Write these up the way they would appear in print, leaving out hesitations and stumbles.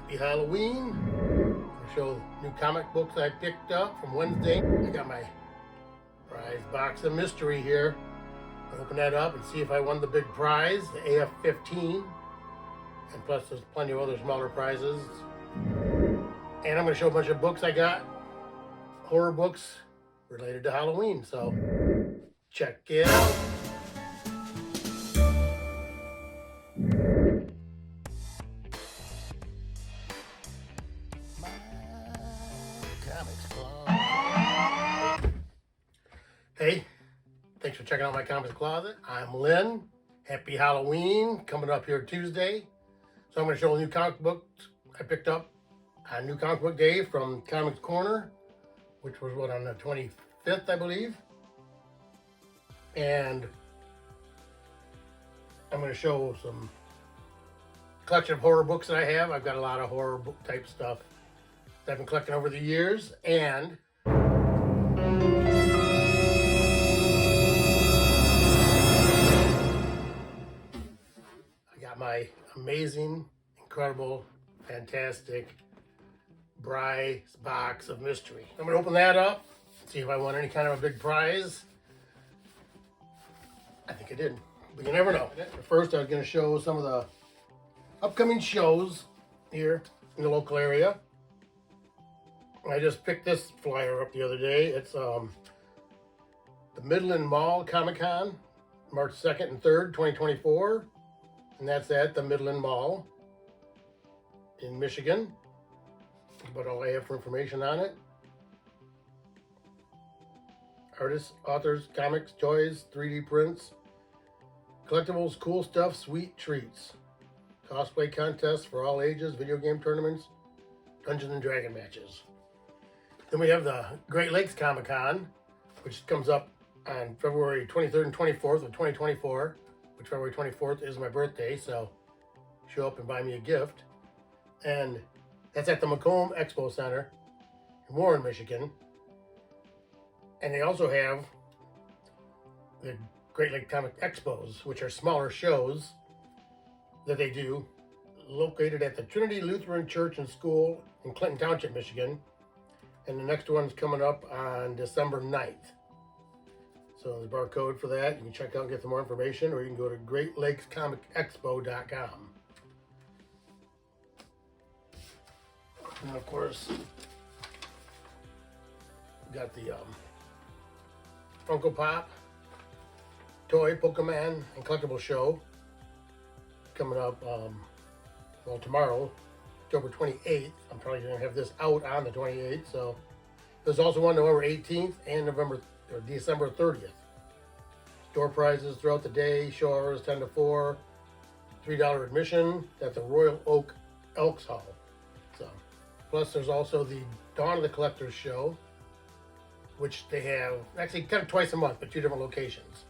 Happy Halloween. I'll show new comic books I picked up from Wednesday. I got my prize box of mystery here. I'll open that up and see if I won the big prize, the AF-15. And plus there's plenty of other smaller prizes. And I'm going to show a bunch of books I got, horror books related to Halloween. So check it out. Hey, thanks for checking out my comics closet. I'm Lynn. Happy Halloween coming up here Tuesday. So I'm going to show new comic books I picked up on New Comic Book Day from Comics Corner, which was on the 25th, I believe. And I'm going to show some collection of horror books that I have. I've got a lot of horror book type stuff that I've been collecting over the years. And my amazing, incredible, fantastic prize box of mystery. I'm going to open that up, see if I won any kind of a big prize. I think I did, but you never know. First, I was going to show some of the upcoming shows here in the local area. I just picked this flyer up the other day. It's the Midland Mall Comic-Con, March 2nd and 3rd, 2024. And that's at the Midland Mall in Michigan. That's about all I have for information on it. Artists, authors, comics, toys, 3D prints, collectibles, cool stuff, sweet treats. Cosplay contests for all ages, video game tournaments, Dungeons and Dragon matches. Then we have the Great Lakes Comic-Con, which comes up on February 23rd and 24th of 2024. Which February 24th is my birthday, so show up and buy me a gift. And that's at the Macomb Expo Center in Warren, Michigan. And they also have the Great Lake Comic Expos, which are smaller shows that they do, located at the Trinity Lutheran Church and School in Clinton Township, Michigan. And the next one's coming up on December 9th. So there's a barcode for that. You can check out and get some more information, or you can go to GreatLakesComicExpo.com. And of course, we got the Funko Pop toy Pokemon and collectible show coming up tomorrow, October 28th. I'm probably going to have this out on the 28th. So there's also one November 18th and December 30th. Store prizes throughout the day, show hours 10 to 4, $3 admission. That's a Royal Oak Elks Hall. So, plus there's also the Dawn of the Collectors show, which they have actually kind of twice a month, but two different locations.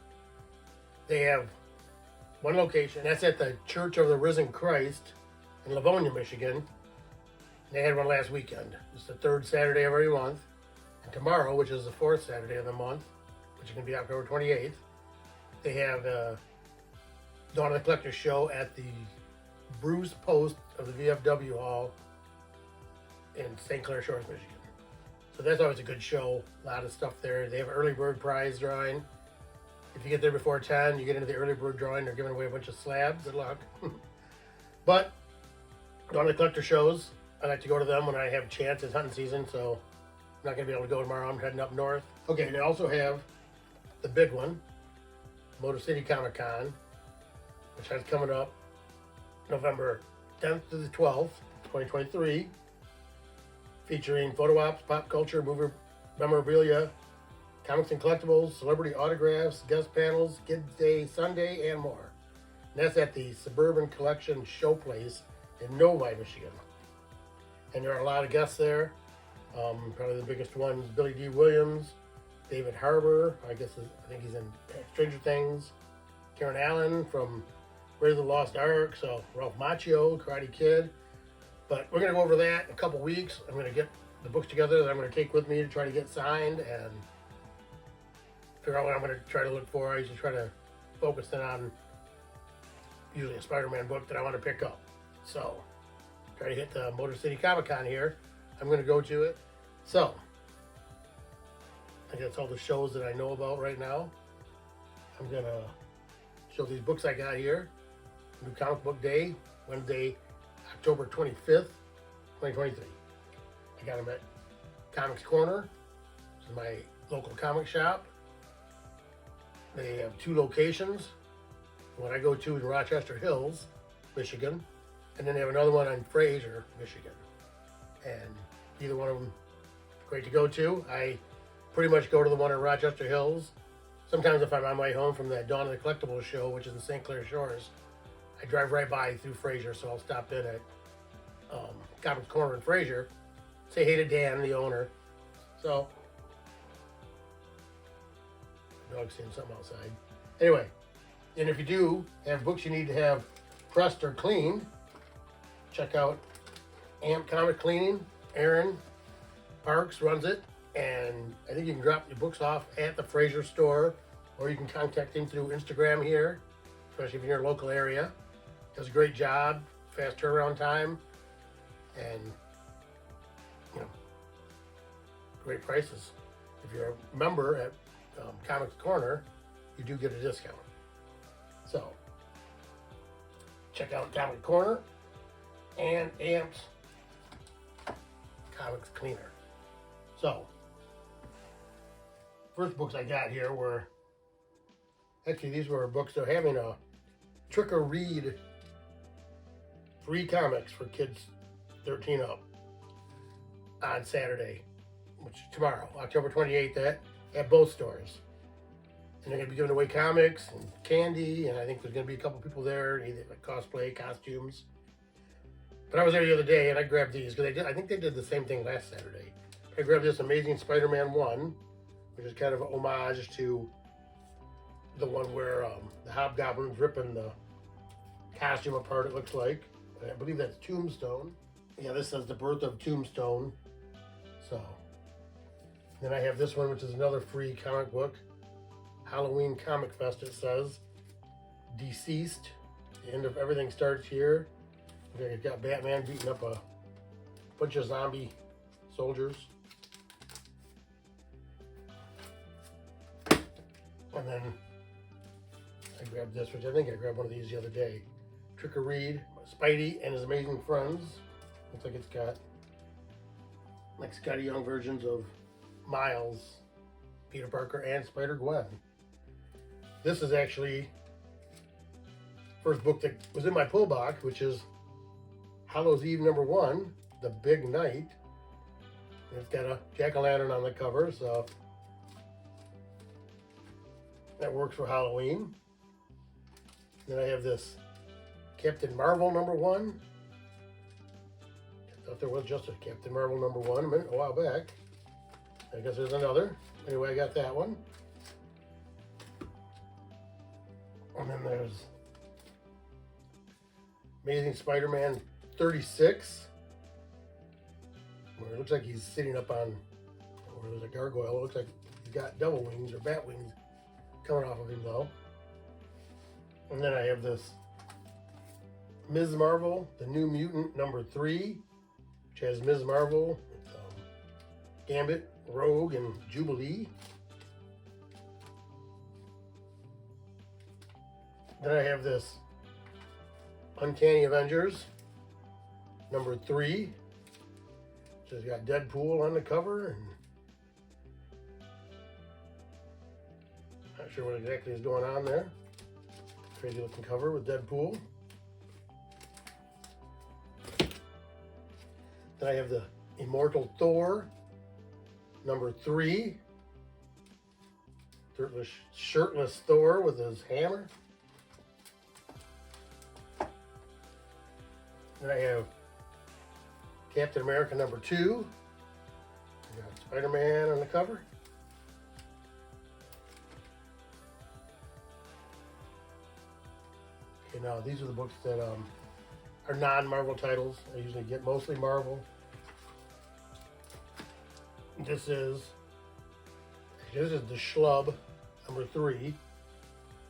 They have one location, that's at the Church of the Risen Christ in Livonia, Michigan. They had one last weekend. It's the third Saturday of every month. And tomorrow, which is the fourth Saturday of the month, which is going to be October 28th, they have Dawn of the Collectors show at the Bruce Post of the VFW Hall in St. Clair Shores, Michigan. So that's always a good show. A lot of stuff there. They have an early bird prize drawing. If you get there before 10, you get into the early bird drawing. They're giving away a bunch of slabs. Good luck. But Dawn of the Collector shows, I like to go to them when I have a chance. It's hunting season, so I'm not going to be able to go tomorrow. I'm heading up north. Okay, they also have the big one, Motor City Comic Con, which is coming up November 10th to the 12th, 2023, featuring photo ops, pop culture, movie memorabilia, comics and collectibles, celebrity autographs, guest panels, Kids Day Sunday, and more. And that's at the Suburban Collection Showplace in Novi, Michigan. And there are a lot of guests there. Probably the biggest one is Billy D. Williams, David Harbour, I think he's in Stranger Things, Karen Allen from Raiders of the Lost Ark, so Ralph Macchio, Karate Kid. But we're going to go over that in a couple weeks. I'm going to get the books together that I'm going to take with me to try to get signed and figure out what I'm going to try to look for. I usually try to focus in on usually a Spider-Man book that I want to pick up. So try to hit the Motor City Comic Con here. I'm going to go to it. So, I think that's all the shows that I know about right now. I'm going to show these books I got here. New Comic Book Day, Wednesday, October 25th, 2023. I got them at Comics Corner, which is my local comic shop. They have 2 locations. One I go to in Rochester Hills, Michigan, and then they have another one in Fraser, Michigan. And either one of them great to go to. I pretty much go to the one in Rochester Hills. Sometimes if I'm on my way home from that Dawn of the Collectibles show, which is in St. Clair Shores, I drive right by through Fraser, so I'll stop in at Comics Corner in Fraser, say hey to Dan, the owner. So, dog's seeing something outside. Anyway, and if you do have books you need to have pressed or cleaned, check out Amp Comic Cleaning. Aaron Parks runs it, and I think you can drop your books off at the Fraser store, or you can contact him through Instagram here, especially if you're in your local area. Does a great job, fast turnaround time, and great prices. If you're a member at Comics Corner, you do get a discount. So check out Comic Corner and Amp's Comics Cleaner. So first books I got here were, actually these were books. They're having a trick or read free comics for kids 13 up on Saturday, which is tomorrow, October 28th at both stores. And they're going to be giving away comics and candy, and I think there's going to be a couple people there, either like cosplay, costumes. But I was there the other day, and I grabbed these, because I think they did the same thing last Saturday. I grabbed this Amazing Spider-Man 1, which is kind of an homage to the one where the Hobgoblin's ripping the costume apart, it looks like. I believe that's Tombstone. Yeah, this says The Birth of Tombstone. So, then I have this one, which is another free comic book. Halloween Comic Fest, it says. Deceased. The end of everything starts here. You've got Batman beating up a bunch of zombie soldiers. And then I grabbed this, which I think I grabbed one of these the other day. Trick or Read, Spidey and His Amazing Friends. Looks like it's got like Scotty Young versions of Miles, Peter Parker, and Spider-Gwen. This is actually first book that was in my pull box, which is Hallows Eve #1, The Big Night. And it's got a jack-o'-lantern on the cover, so that works for Halloween. Then I have this Captain Marvel #1. I thought there was just a Captain Marvel #1 a while back. I guess there's another. Anyway, I got that one. And then there's Amazing Spider-Man 36, where it looks like he's sitting up on, or there's a gargoyle. It looks like he's got devil wings or bat wings coming off of him though. And then I have this Ms. Marvel, The New Mutant #3, which has Ms. Marvel, Gambit, Rogue, and Jubilee. Then I have this Uncanny Avengers #3, which has got Deadpool on the cover, and not sure what exactly is going on there. Crazy looking cover with Deadpool. Then I have the Immortal Thor #3, shirtless Thor with his hammer. Then I have Captain America #2. I got Spider-Man on the cover. Okay, now these are the books that are non-Marvel titles. I usually get mostly Marvel. This is the Slab #3.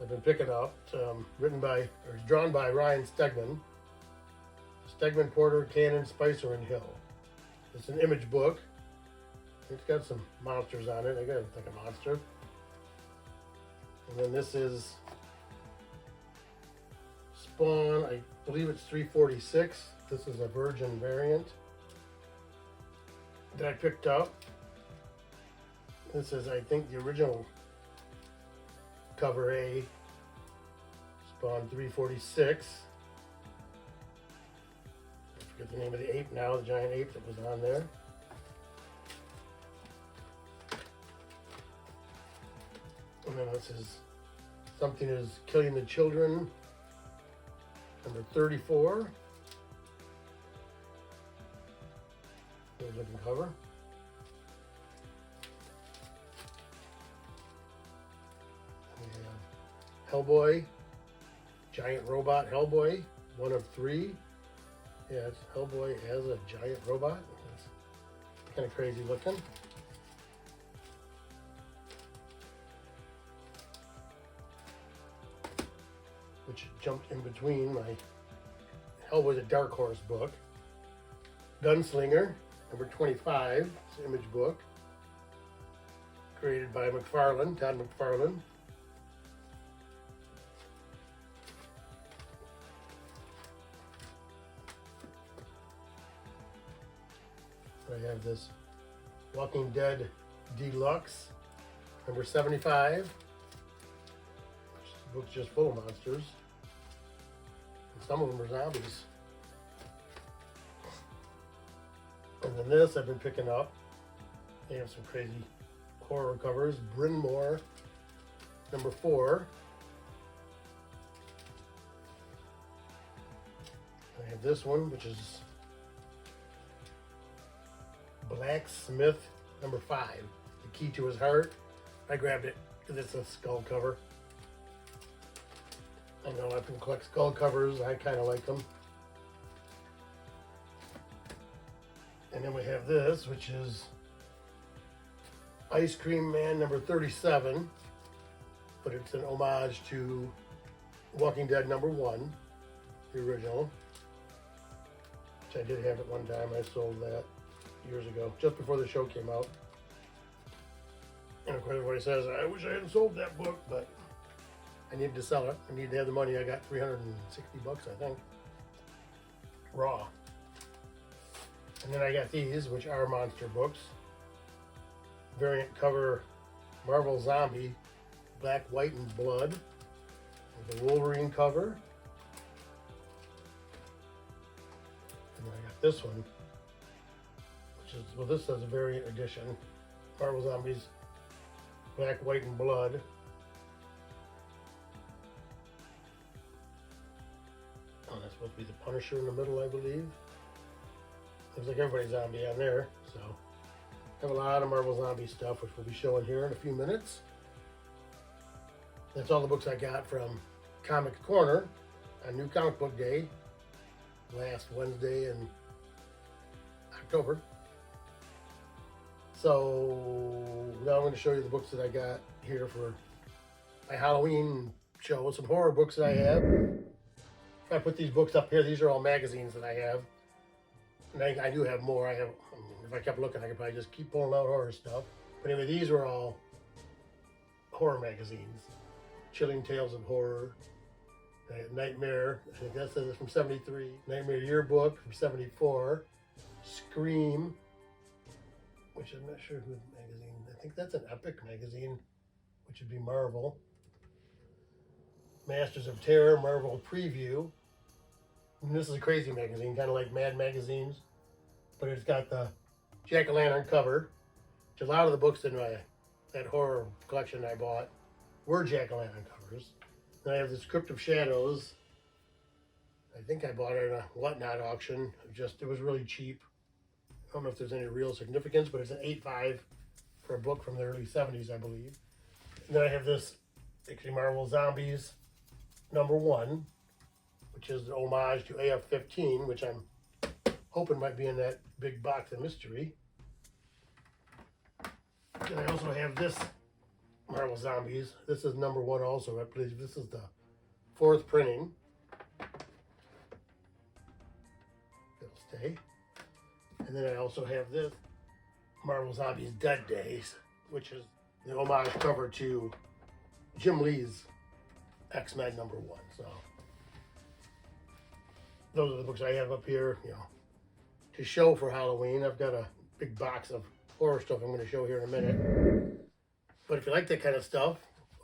I've been picking up. It's drawn by Ryan Stegman. Stegman, Porter, Cannon, Spicer, and Hill. It's an image book. It's got some monsters on it. I got it like a monster. And then this is Spawn. I believe it's 346. This is a Virgin variant that I picked up. This is, I think, the original cover A. Spawn 346. I forget the name of the ape now, the giant ape that was on there. And then this is Something is Killing the Children, number 34. Good looking cover. We have Hellboy, giant robot Hellboy, 1 of 3. Yeah, it's Hellboy as a giant robot. It's kind of crazy looking. Which jumped in between my Hellboy's a Dark Horse book. Gunslinger, number 25, it's an image book. Created by McFarlane, Todd McFarlane. I have this Walking Dead Deluxe, number 75. This book's just full of monsters. And some of them are zombies. And then this I've been picking up. They have some crazy horror covers. Bryn Mawr, number 4. I have this one, which is Blacksmith, number 5. The Key to His Heart. I grabbed it because it's a skull cover. I know I can collect skull covers. I kind of like them. And then we have this, which is Ice Cream Man, number 37. But it's an homage to Walking Dead, number 1, the original. Which I did have at one time. I sold that years ago, just before the show came out. And of course everybody says, I wish I hadn't sold that book, but I needed to sell it. I needed to have the money. I got 360 bucks, I think, raw. And then I got these, which are monster books. Variant cover, Marvel Zombie, Black, White, and Blood. With a Wolverine cover. And then I got this one, which is, well, this is a variant edition. Marvel Zombies, Black, White, and Blood. Oh, that's supposed to be the Punisher in the middle, I believe. Looks like everybody's zombie on there, so. I have a lot of Marvel Zombie stuff, which we'll be showing here in a few minutes. That's all the books I got from Comic Corner on New Comic Book Day, last Wednesday in October. So now I'm going to show you the books that I got here for my Halloween show. Some horror books that I have. If I put these books up here, these are all magazines that I have. And I do have more. If I kept looking, I could probably just keep pulling out horror stuff. But anyway, these are all horror magazines. Chilling Tales of Horror. I have Nightmare, I think that says it's from 73. Nightmare Yearbook from 74. Scream, which I'm not sure who the magazine. I think that's an Epic magazine, which would be Marvel. Masters of Terror, Marvel Preview. And this is a crazy magazine, kind of like Mad magazines, but it's got the jack-o'-lantern cover, which a lot of the books in that horror collection I bought were jack-o'-lantern covers. Then I have this Crypt of Shadows. I think I bought it at a Whatnot auction. It was really cheap. I don't know if there's any real significance, but it's an 8.5 for a book from the early 70s, I believe. And then I have this, actually, Marvel Zombies, number 1, which is an homage to AF-15, which I'm hoping might be in that big box of mystery. And I also have this Marvel Zombies. This is number 1 also. I believe this is the 4th printing. Tuesday. And then I also have this, Marvel Zombies Dead Days, which is the homage cover to Jim Lee's X-Men #1. So those are the books I have up here, you know, to show for Halloween. I've got a big box of horror stuff I'm going to show here in a minute. But if you like that kind of stuff,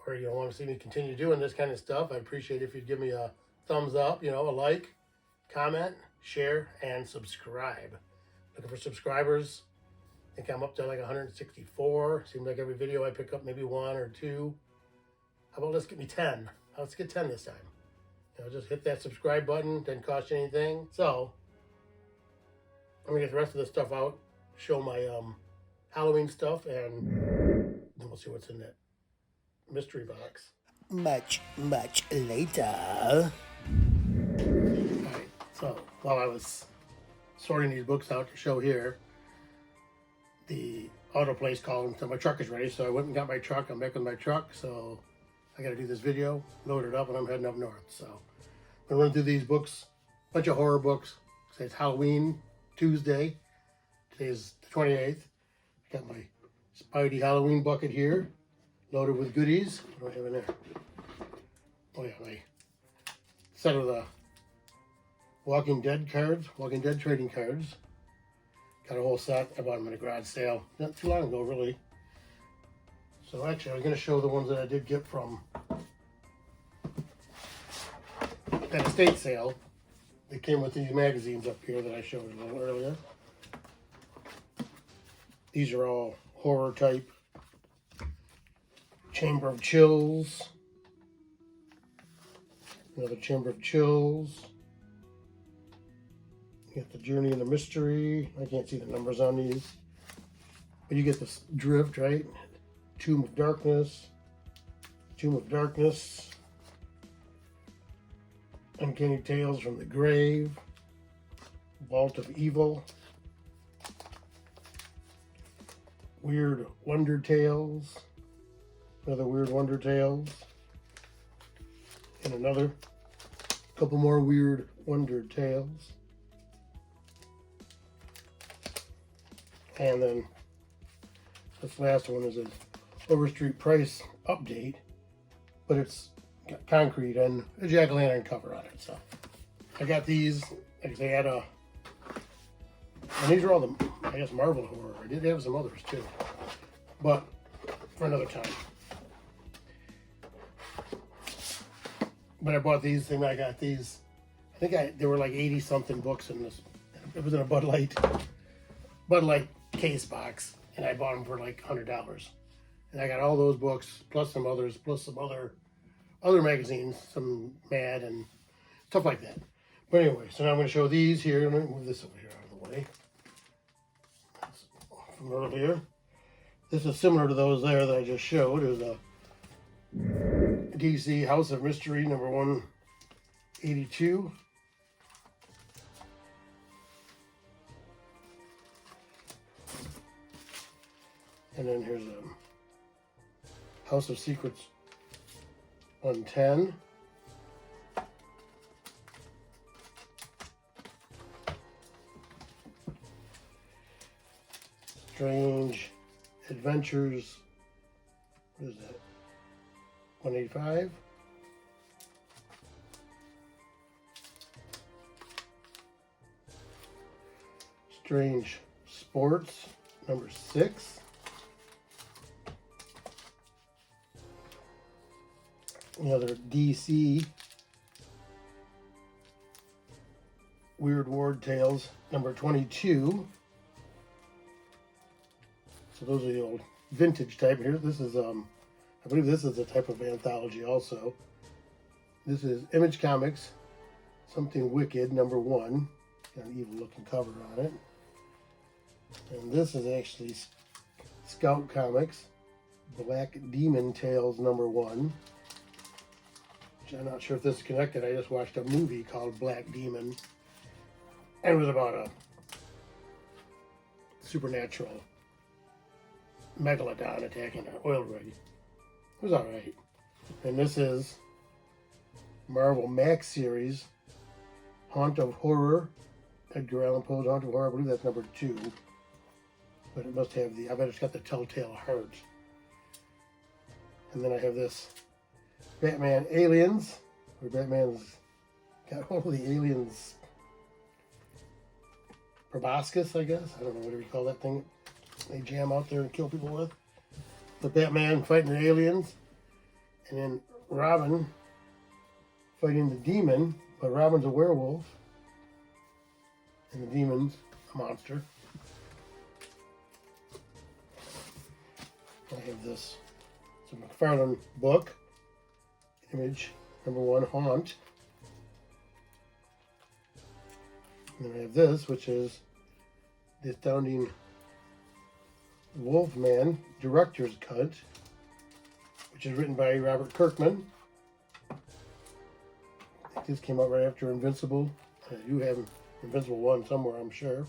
or you want to see me continue doing this kind of stuff, I'd appreciate if you'd give me a thumbs up, you know, a like, comment, share, and subscribe. Looking for subscribers. I think I'm up to like 164. Seems like every video I pick up maybe 1 or 2. How about let's get me 10? Let's get 10 this time. You know, just hit that subscribe button. Doesn't cost you anything. So I'm gonna get the rest of this stuff out, show my Halloween stuff, and then we'll see what's in that mystery box. Much later. Alright, so while I was sorting these books out to show here, the auto place called and said my truck is ready, so I went and got my truck. I'm back with my truck, so I gotta do this video, load it up, and I'm heading up north. So I'm gonna run through these books, bunch of horror books. It's Halloween Tuesday. Today's the 28th. I got my Spidey Halloween bucket here, loaded with goodies. What do I have in there? Oh yeah, my set of the Walking Dead cards, Walking Dead trading cards. Got a whole set. I bought them at a garage sale not too long ago, really. So actually, I was going to show the ones that I did get from that estate sale. They came with these magazines up here that I showed a little earlier. These are all horror type. Chamber of Chills. Another Chamber of Chills. You got the Journey and the Mystery. I can't see the numbers on these. But you get this drift, right? Tomb of Darkness. Tomb of Darkness. Uncanny Tales from the Grave. Vault of Evil. Weird Wonder Tales. Another Weird Wonder Tales. And another couple more Weird Wonder Tales. And then this last one is an Overstreet Price update, but it's got concrete and a jack-o'-lantern cover on it. So I got these, like they had and these are all the, I guess, Marvel horror. I did have some others too, but for another time. But I bought these and I got these. I think there were like 80 something books in this. It was in a Bud Light case box, and I bought them for like $100. And I got all those books plus some others, plus some other magazines, some Mad and stuff like that. But anyway, so now I'm going to show these here. Let me move this over here out of the way. That's from earlier. This is similar to those there that I just showed. It was a DC House of Mystery number 182. And then here's a House of Secrets 110. Strange Adventures, what is that? 185. Strange Sports, number 6. Another DC Weird Ward Tales, number 22. So those are the old vintage type here. This is, I believe this is a type of anthology also. This is Image Comics, Something Wicked, number 1. Got an evil looking cover on it. And this is actually Scout Comics, Black Demon Tales, number 1. Which I'm not sure if this is connected. I just watched a movie called Black Demon. And it was about a supernatural megalodon attacking an oil rig. It was alright. And this is Marvel Max series, Haunt of Horror Edgar Allan Poe's Haunted Horror. I believe that's number 2. But it must have I bet it's got the Telltale Heart. And then I have this Batman Aliens, where Batman's got hold of the aliens' proboscis, I guess. I don't know, whatever you call that thing they jam out there and kill people with. The Batman fighting the aliens. And then Robin fighting the demon, but Robin's a werewolf. And the demon's a monster. I have this. It's a McFarlane book. Image number 1, Haunt. And then I have this, which is the Astounding Wolfman Director's Cut, which is written by Robert Kirkman. I think this came out right after Invincible. You have Invincible 1 somewhere, I'm sure.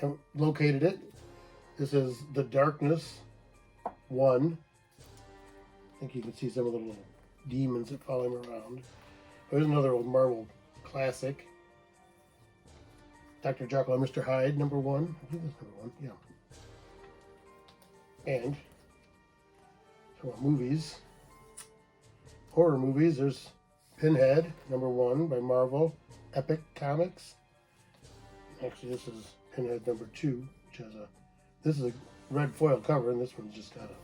And located it. This is The Darkness 1. I think you can see some of the little demons that follow him around. There's another old Marvel classic. Dr. Jekyll and Mr. Hyde, number 1. I think that's number 1, yeah. And, so movies. Horror movies, there's Pinhead, number 1 by Marvel, Epic Comics. Actually, this is Pinhead number 2, which has this is a red foil cover, and this one's just got a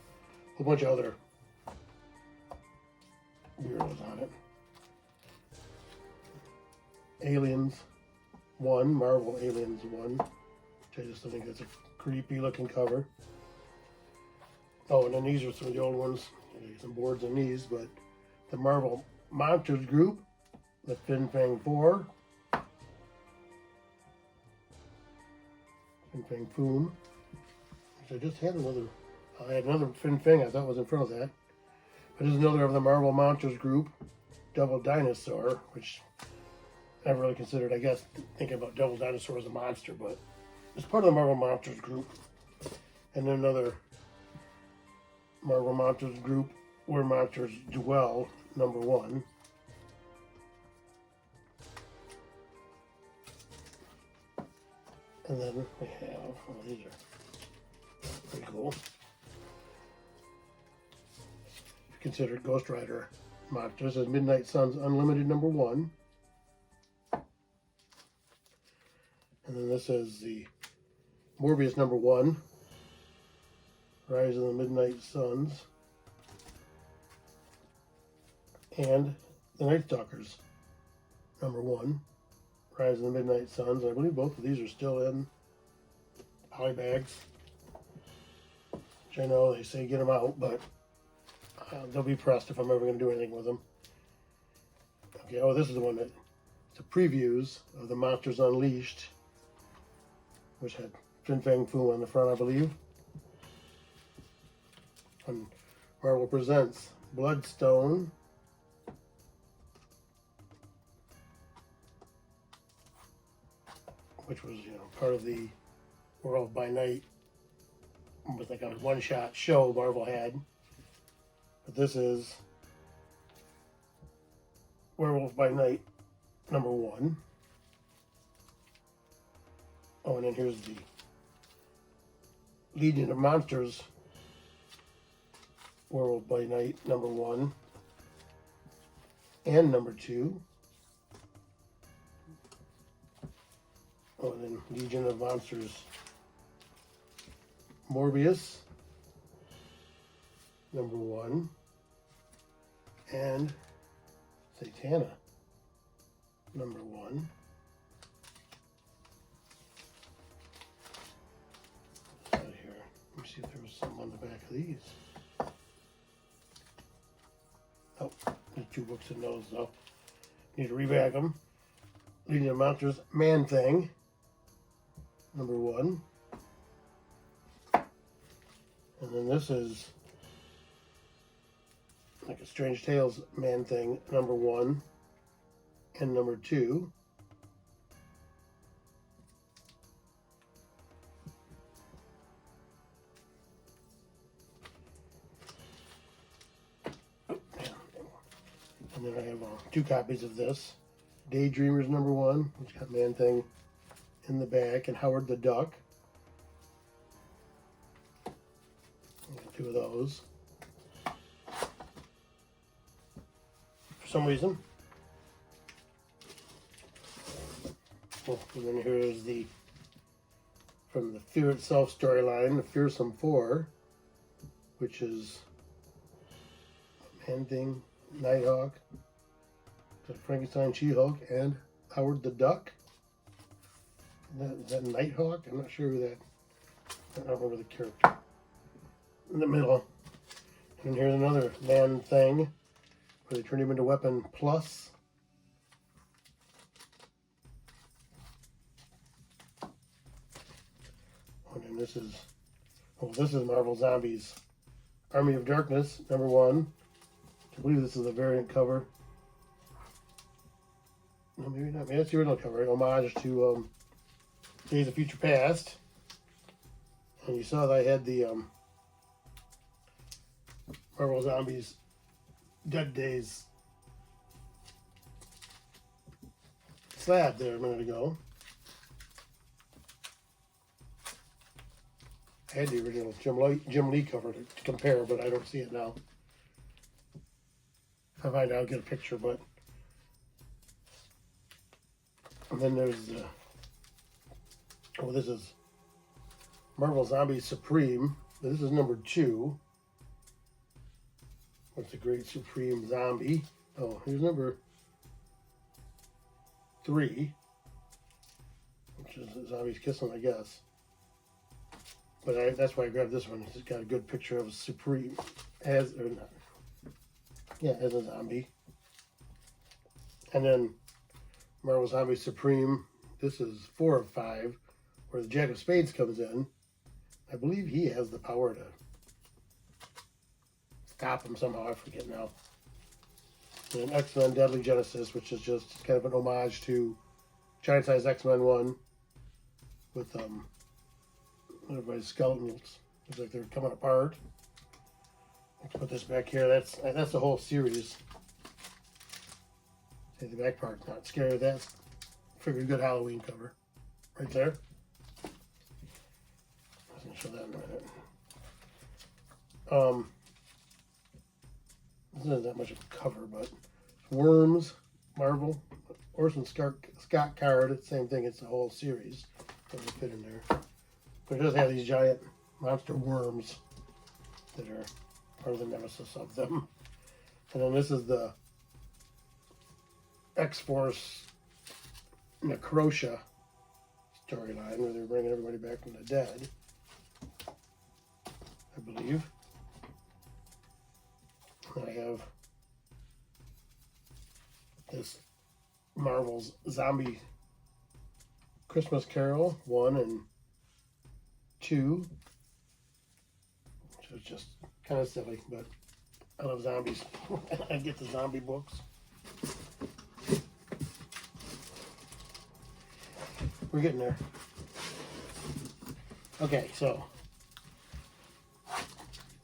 whole bunch of other weirdos on it. Aliens 1, Marvel Aliens 1, which I just think that's a creepy looking cover. Oh, and then these are some of the old ones. Some boards on these, but the Marvel Monsters group, the Fin Fang 4, Fin Fang Foom. I just had another. I had another Fin Fang I thought was in front of that. But there's another of the Marvel Monsters group, Devil Dinosaur, which I never really considered, I guess, thinking about Devil Dinosaur as a monster, but it's part of the Marvel Monsters group. And then another Marvel Monsters group, Where Monsters Dwell, number 1. And then we have, oh, these are pretty cool. If you consider Ghost Rider monsters as Midnight Suns Unlimited number 1. And then this is the Morbius number 1. Rise of the Midnight Suns. And the Night Stalkers number 1. Rise of the Midnight Suns. I believe both of these are still in poly bags. Which I know they say get them out, but they'll be pressed if I'm ever going to do anything with them. Okay, oh, this is the one that, it's the previews of the Monsters Unleashed, which had Fin Fang Foom on the front, I believe. And Marvel presents Bloodstone. Which was, part of the Werewolf by Night, was like a one-shot show Marvel had. But this is Werewolf by Night number 1. Oh, and then here's the Legion of Monsters Werewolf by Night number 1 and number 2. Oh, and then Legion of Monsters Morbius number 1 and Satana number 1. Out here. Let me see if there was some on the back of these. Oh, there's 2 books in those though. Need to rebag them. Legion of Monsters Man Thing number 1. And then this is like a Strange Tales Man Thing number 1 and number 2. And then I have 2 copies of this. Daydreamers number 1, which got Man Thing in the back, and Howard the Duck. Got two of those. For some reason. Oh, and then here is the, from the Fear Itself storyline, the Fearsome Four, which is Man-Thing, Nighthawk, Frankenstein, She-Hulk, and Howard the Duck. Is that Nighthawk? I'm not sure who that. I don't remember the character. In the middle. And here's another Man-Thing, where they turn him into Weapon Plus. And then this is Marvel Zombies Army of Darkness, #1. I believe this is a variant cover. No, maybe not. Maybe that's the original cover. Homage to Days of Future Past. And you saw that I had the Marvel Zombies Dead Days slab there a minute ago. I had the original Jim Lee cover to compare, but I don't see it now. If I find out, I'll get a picture, but... And then there's the... Oh, this is Marvel Zombies Supreme. This is #2. What's the Great Supreme Zombie? Oh, here's #3, which is Zombies Kissing, I guess. But that's why I grabbed this one. It's got a good picture of Supreme as a zombie. And then Marvel Zombie Supreme. This is 4 of 5, where the Jack of Spades comes in. I believe he has the power to stop him somehow. I forget now. And X-Men Deadly Genesis, which is just kind of an homage to Giant Size X-Men 1 with everybody's skeletons. Looks like they're coming apart. Let's put this back here. That's the whole series. See, the back part's not scary. That's figured good Halloween cover. Right there. I was going to show that in a minute. This isn't that much of a cover, but Worms, Marvel, Orson Scott card. Same thing. It's the whole series. Doesn't fit in there. But it does have these giant monster worms that are part of the nemesis of them. And then this is the X-Force Necrosha storyline, where they're bringing everybody back from the dead, I believe. And I have this Marvel's Zombie Christmas Carol 1 and 2, which is just kind of silly, but I love zombies. I get the zombie books. We're getting there. Okay, so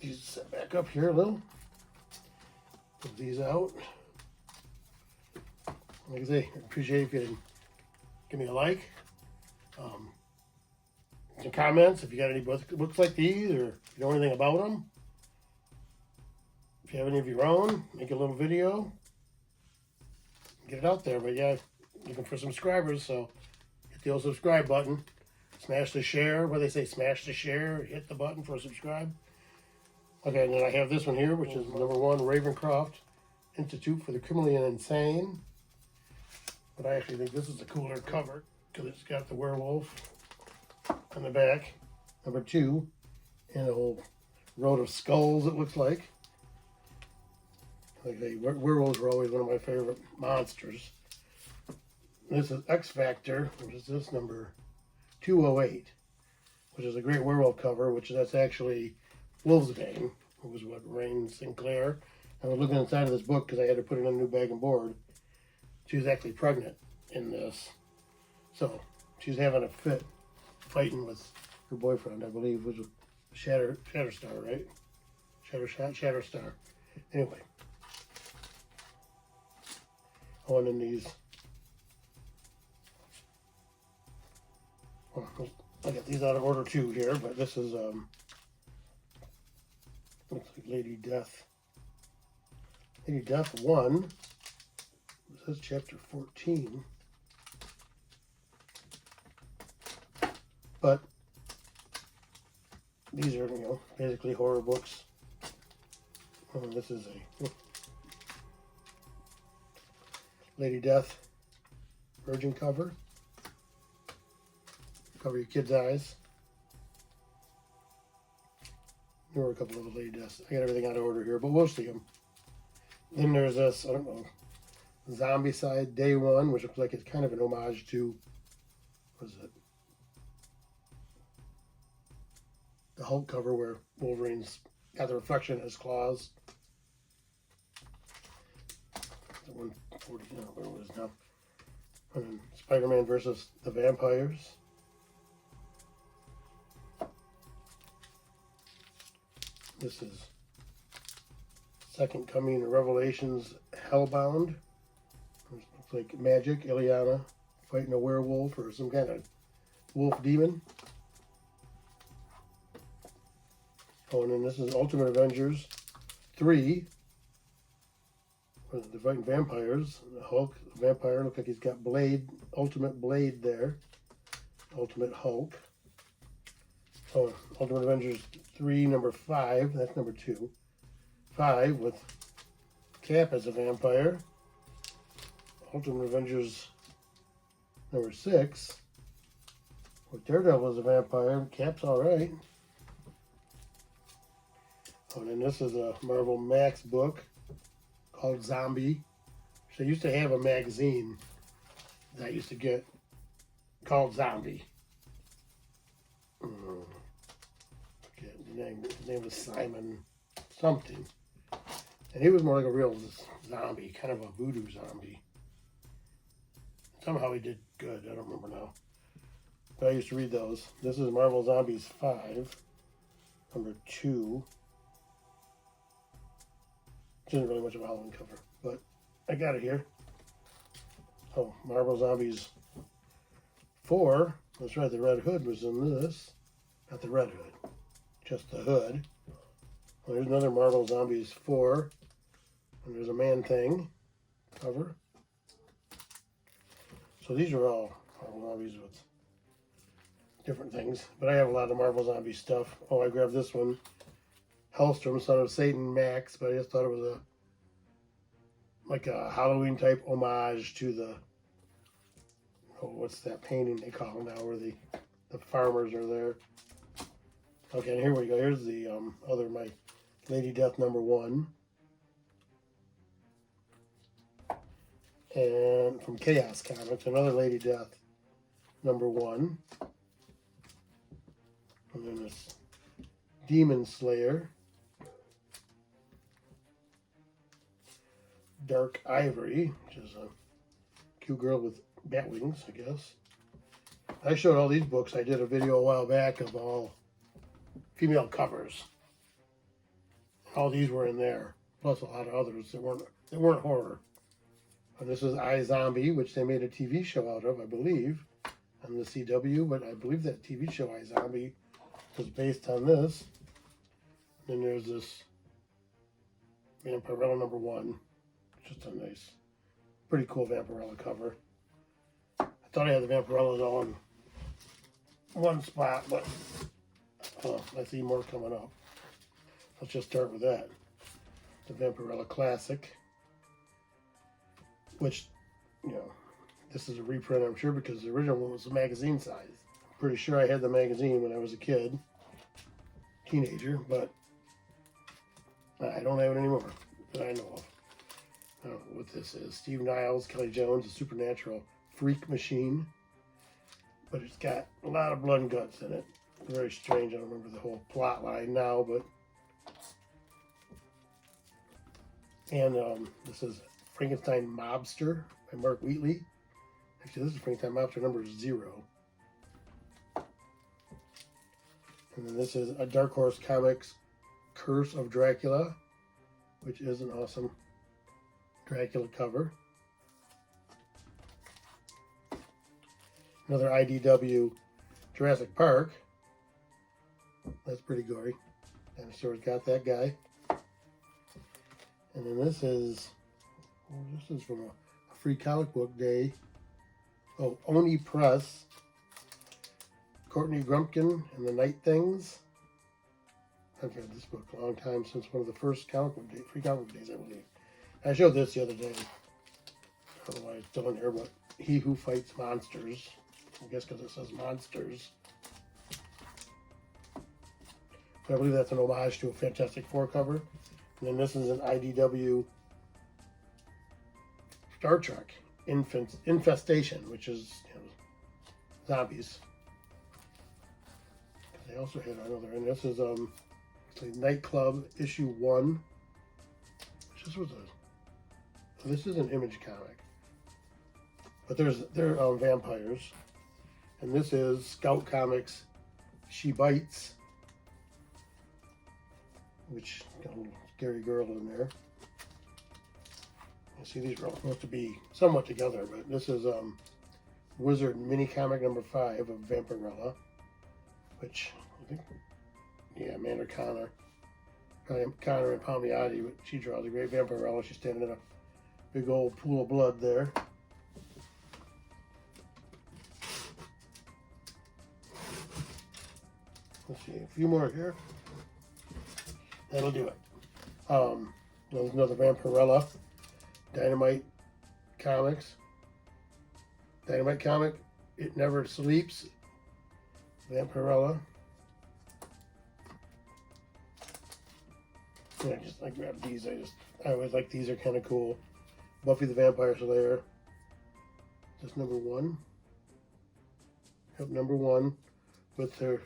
these set back up here a little. Put these out. Like I say, I appreciate if you give me a like. Some comments if you got any books like these, or if you know anything about them. If you have any of your own, make a little video. Get it out there. But yeah, looking for subscribers, so hit the old subscribe button. Smash the share. What do they say? Smash the share. Hit the button for subscribe. Okay, and then I have this one here, which is #1, Ravencroft Institute for the Criminally Insane. But I actually think this is a cooler cover because it's got the werewolf on the back. #2, and a whole road of skulls, it looks like. Like werewolves were always one of my favorite monsters. This is X Factor, which is this number 208, which is a great werewolf cover, that's actually Wolfsbane, who was what, Rain Sinclair. I was looking inside of this book because I had to put it in a new bag and board. She was actually pregnant in this. So she's having a fit fighting with her boyfriend, I believe, was Shatterstar, right? Shatterstar. Anyway. Oh, and then these Well, I got these out of order too here, but this is looks like Lady Death. Lady Death 1. This is chapter 14. But these are, basically horror books. This is a Lady Death virgin cover. Cover your kids' eyes. There were a couple of Lady Deaths. I got everything out of order here, but we'll see them. Then there's this, I don't know, Zombie Side Day 1, which looks like it's kind of an homage to, what is it? The Hulk cover where Wolverine's got the reflection in his claws. 140, where it is now. And then Spider-Man versus the Vampires. This is Second Coming of Revelations Hellbound. Looks like magic, Ileana fighting a werewolf or some kind of wolf demon. Oh, and then this is Ultimate Avengers 3. They're fighting vampires. The Hulk, the vampire, looks like he's got Blade, Ultimate Blade there. Ultimate Hulk. Oh, Ultimate Avengers 3, number 5. That's number 2. 5 with Cap as a vampire. Ultimate Avengers number 6 with Daredevil as a vampire. Cap's alright. Oh, and then this is a Marvel Max book called Zombie. So I used to have a magazine that I used to get called Zombie. His name was Simon something. And he was more like a real zombie, kind of a voodoo zombie. Somehow he did good, I don't remember now. But I used to read those. This is Marvel Zombies 5, number 2. Which isn't really much of a Halloween cover, but I got it here. Oh, Marvel Zombies 4. That's right, the Red Hood was in this. Not the Red Hood, just the hood. Well, there's another Marvel Zombies 4. And there's a Man-Thing cover. So these are all Marvel Zombies with different things. But I have a lot of Marvel Zombie stuff. Oh, I grabbed this one. Hellstrom, Son of Satan Max, but I just thought it was like a Halloween type homage to the, what's that painting they call them now, where the farmers are there. Okay, and here we go. Here's the my Lady Death number 1. And from Chaos Comics, another Lady Death number 1. And then this Demon Slayer. Dark Ivory, which is a cute girl with bat wings, I guess. I showed all these books. I did a video a while back of all female covers. All these were in there, plus a lot of others that weren't horror. And this is iZombie, which they made a TV show out of, I believe, on the CW. But I believe that TV show iZombie was based on this. Then there's this Vampirella number 1. Just a nice, pretty cool Vampirella cover. I thought I had the Vampirellas all in one spot, but I see more coming up. Let's just start with that. The Vampirella Classic, which, this is a reprint, I'm sure, because the original one was the magazine size. I'm pretty sure I had the magazine when I was a kid, teenager, but I don't have it anymore that I know of. I don't know what this is. Steve Niles, Kelly Jones, a supernatural freak machine. But it's got a lot of blood and guts in it. Very strange. I don't remember the whole plot line now, but... And this is Frankenstein Mobster by Mark Wheatley. Actually, this is Frankenstein Mobster number 0. And then this is a Dark Horse Comics Curse of Dracula, which is an awesome Dracula cover. Another IDW Jurassic Park. That's pretty gory. Dinosaurs got that guy. And then this is from a free comic book day. Oh, Oni Press. Courtney Grumpkin and the Night Things. I've read this book a long time, since one of the first free comic book days, I believe. I showed this the other day. I don't know why it's still in here, but He Who Fights Monsters. I guess because it says monsters. But I believe that's an homage to a Fantastic Four cover. And then this is an IDW Star Trek Infestation, which is, you know, zombies. They also had another, and this is Nightclub issue 1. This is an Image comic, but they're vampires, and this is Scout Comics She Bites, which got a little scary girl in there. You see, these are all supposed to be somewhat together, but this is Wizard mini comic number 5 of Vampirella, which I think, yeah, Amanda Connor and Palmiotti, but she draws a great Vampirella. She's standing in a big old pool of blood there. Let's see, a few more here. That'll do it. There's another Vampirella. Dynamite Comics. Dynamite comic, It Never Sleeps. Vampirella. And I grabbed these. I always like these. Are kind of cool. Buffy the Vampire Slayer. That's number 1. Yep, number 1 with their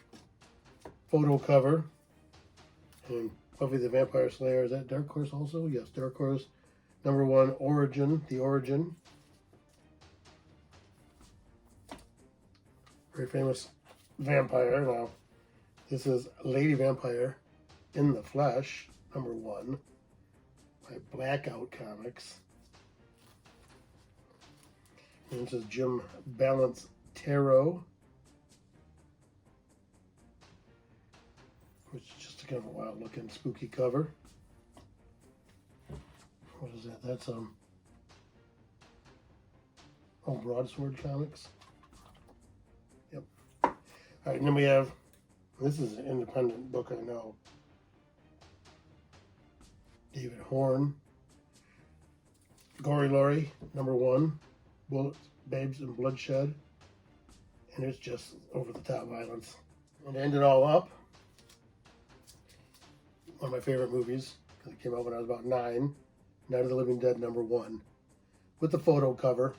photo cover. And Buffy the Vampire Slayer, is that Dark Horse also? Yes, Dark Horse. Number 1, Origin, The Origin. Very famous vampire. Now, this is Lady Vampire in the Flesh, number 1, by Blackout Comics. And this is Jim Balance Tarot, which is just a kind of a wild looking spooky cover. What is that? That's Broadsword Comics. Yep. All right, and then we have, this is an independent book, I know. David Horn. Gory Laurie, number 1. Bullets, Babes, and Bloodshed. And it's just over-the-top violence. And to end it all up, one of my favorite movies, because it came out when I was about 9, Night of the Living Dead, number 1, with the photo cover.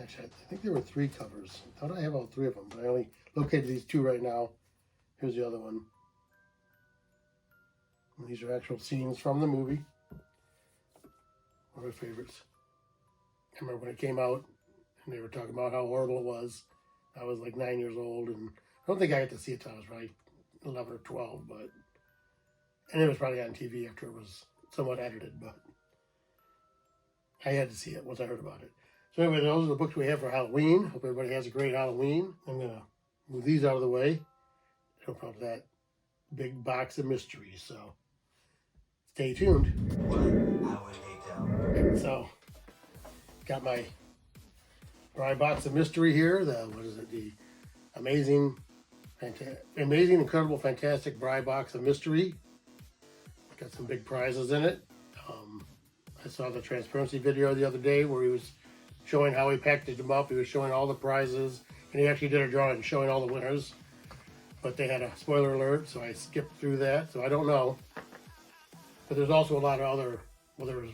Actually, I think there were 3 covers. I thought I have all 3 of them, but I only located these 2 right now. Here's the other one. And these are actual scenes from the movie. One of my favorites. I remember when it came out, and they were talking about how horrible it was. I was like 9 years old, and I don't think I got to see it till I was probably 11 or 12, but... And it was probably on TV after it was somewhat edited, but I had to see it once I heard about it. So anyway, those are the books we have for Halloween. Hope everybody has a great Halloween. I'm going to move these out of the way. Don't put that big box of mysteries, so stay tuned. 1 hour later. So, got my dry box of mystery here. The amazing, incredible, fantastic Bry box of mystery. Got some big prizes in it. I saw the transparency video the other day where he was showing how he packaged them up. He was showing all the prizes, and he actually did a drawing showing all the winners. But they had a spoiler alert, so I skipped through that. So I don't know. But there's also a lot of other. Well, there was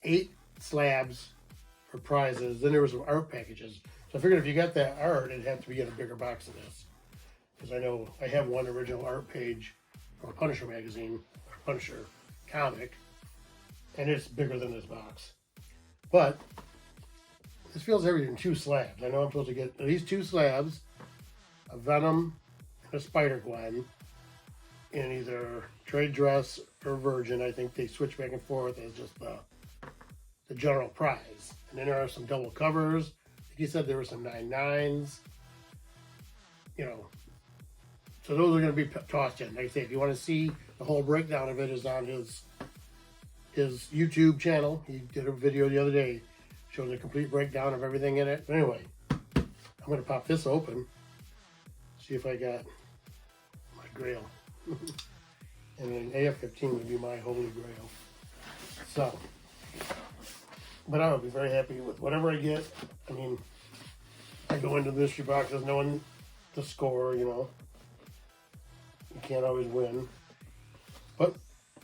8 slabs for prizes. Then there was some art packages. So I figured if you got that art, it'd have to be in a bigger box than this. Because I know I have one original art page from a Punisher magazine, or Punisher comic, and it's bigger than this box. But this feels heavier than 2 slabs. I know I'm supposed to get at least 2 slabs, a Venom, and a Spider-Gwen, in either trade dress or virgin. I think they switch back and forth as just the general prize. And then there are some double covers. he said there were some 9.9s, you know. So those are going to be tossed in. Like I say, if you want to see the whole breakdown of it, is on his YouTube channel. He did a video the other day, showing a complete breakdown of everything in it. But anyway, I'm going to pop this open, see if I got my grail. And then AF-15 would be my holy grail. So, but I would be very happy with whatever I get. I mean, I go into the mystery boxes knowing the score, you know. You can't always win. But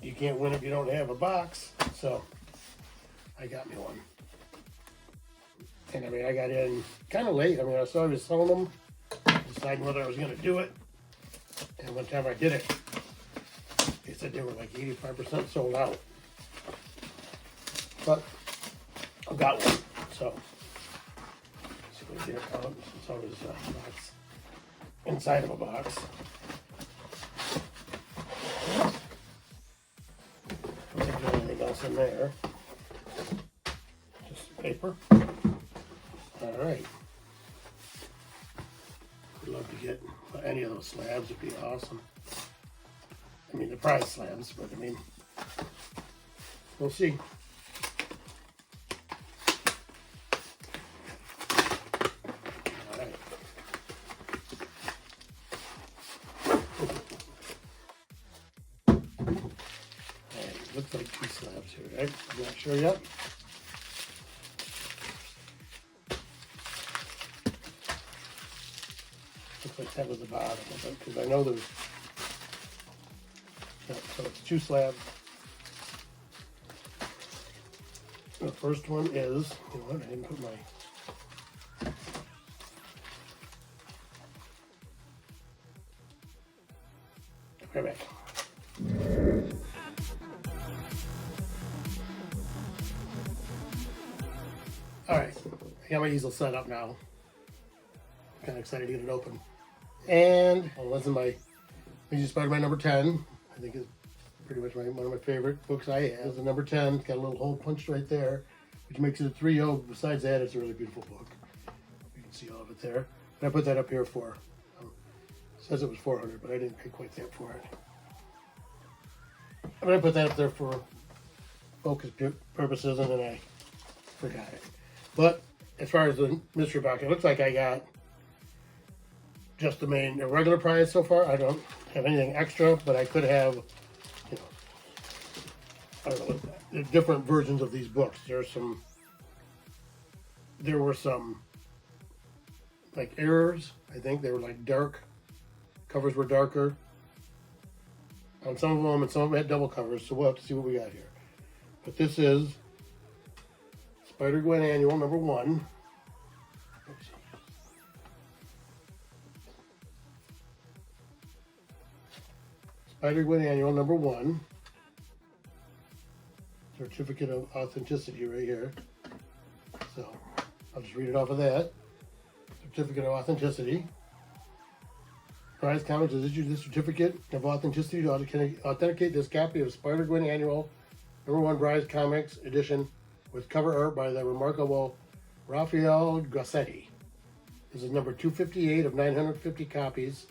you can't win if you don't have a box. So, I got me one. And I mean, I got in kind of late. I mean, I saw he was selling them, deciding whether I was going to do it. And one time I did it, they said they were like 85% sold out. But I got one, so let's see what I get it out. It's always a box inside of a box. Don't think there's anything else in there. Just paper. All right. I'd love to get any of those slabs. Would be awesome. I mean, the prize slabs, but I mean, we'll see. All right. Looks like 2 slabs here, right? I'm not sure yet. Looks like that was the bottom of it, because I know there's. So it's 2 slabs. The first one is, you know what, I didn't put my. Right back. Alright, I got my easel set up now. Kind of excited to get it open. And, well, this is my Amazing Spider-Man number 10. I think it's pretty much one of my favorite books I have. It's the number 10. It's got a little hole punched right there, which makes it a 3.0. Besides that, it's a really beautiful book. You can see all of it there. And I put that up here for, it says it was 400, but I didn't pay quite that for it. But I put that up there for focus purposes, and then I forgot it. But as far as the mystery box, it looks like I got just the regular prize so far. I don't have anything extra, but I could have, you know, I don't know, the different versions of these books. There were some like errors. I think they were like dark. Covers were darker on some of them, and some of them had double covers. So we'll have to see what we got here. But this is Spider-Gwen Annual number 1. Oops. Spider-Gwen Annual number 1. Certificate of Authenticity right here. So I'll just read it off of that. Certificate of Authenticity. Prize Comics has issued this certificate of authenticity to authenticate this copy of Spider-Gwen Annual number 1 Prize Comics edition with cover art by the remarkable Raphael Grassetti. This is number 258 of 950 copies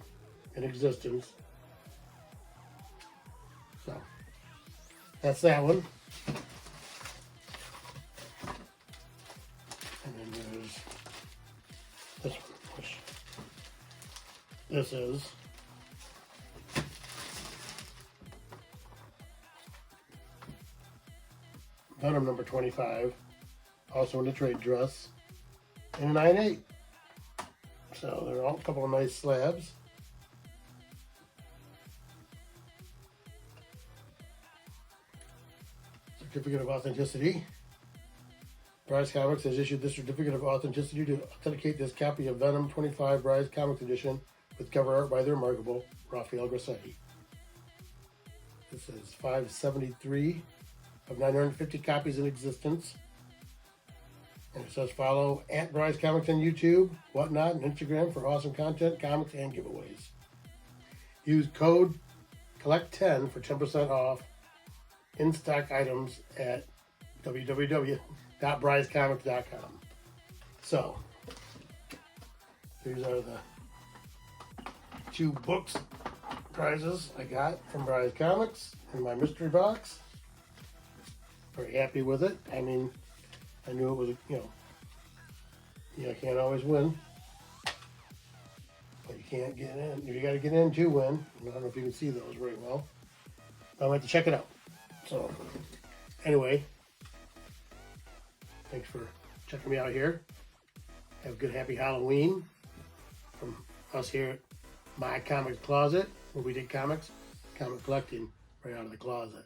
in existence. So, that's that one. And then there's this one, which this is Venom number 25, also in the trade dress, and a 9.8. So they're all a couple of nice slabs. Certificate of Authenticity. Bryce Comics has issued this certificate of authenticity to authenticate this copy of Venom 25 Bryce Comics edition with cover art by the remarkable Raphael Grassetti. This is 573 of 950 copies in existence. And it says follow @Bryce Comics on YouTube, whatnot, and Instagram for awesome content, comics, and giveaways. Use code COLLECT10 for 10% off in-stock items at www.brycecomics.com. So, These are the 2 books prizes I got from Bry's Comics in my mystery box. Very happy with it. I mean, I knew it was, you can't always win. But you can't get in. You got to get in to win. I don't know if you can see those very well. I'm going to have to check it out. So, anyway, thanks for checking me out here. Have a good, happy Halloween from us here at My Comics Closet, where we did comic collecting right out of the closet.